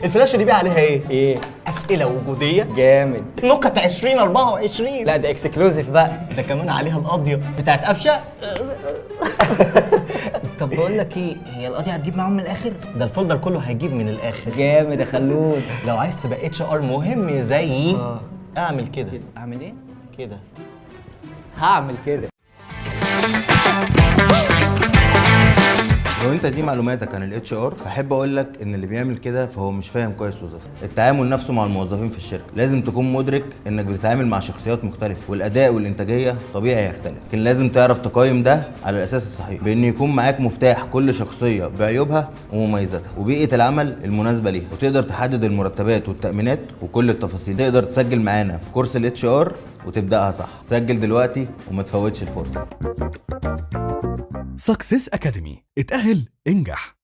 الفلاشه دي بقى عليها ايه؟ ايه؟ اسئله وجوديه جامد. نكت 2024. لا ده اكسكلوزيف بقى. ده كمان عليها القاضيه بتاعت قفشه. طب بقول لك ايه، هي القضيه هتجيب معاهم من الاخر؟ ده الفولدر كله هيجيب من الاخر. جامد يا خلود. لو عايز تبقى اتش ار مهم زيي اعمل كده. اعمل ايه؟ كده. هعمل كده. لو انت دي معلوماتك عن الاتش ار، فاحب اقول لك ان اللي بيعمل كده فهو مش فاهم كويس وظيفته. التعامل نفسه مع الموظفين في الشركه لازم تكون مدرك انك بتتعامل مع شخصيات مختلفه، والاداء والانتاجيه طبيعي يختلف، لكن لازم تعرف تقيم ده على الاساس الصحيح، بان يكون معاك مفتاح كل شخصيه بعيوبها ومميزاتها وبيئه العمل المناسبه ليها، وتقدر تحدد المرتبات والتامينات وكل التفاصيل. تقدر تسجل معانا في كورس الاتش ار وتبداها صح. سجل دلوقتي وما تفوتش الفرصه. سكسس أكاديمي، اتأهل انجح.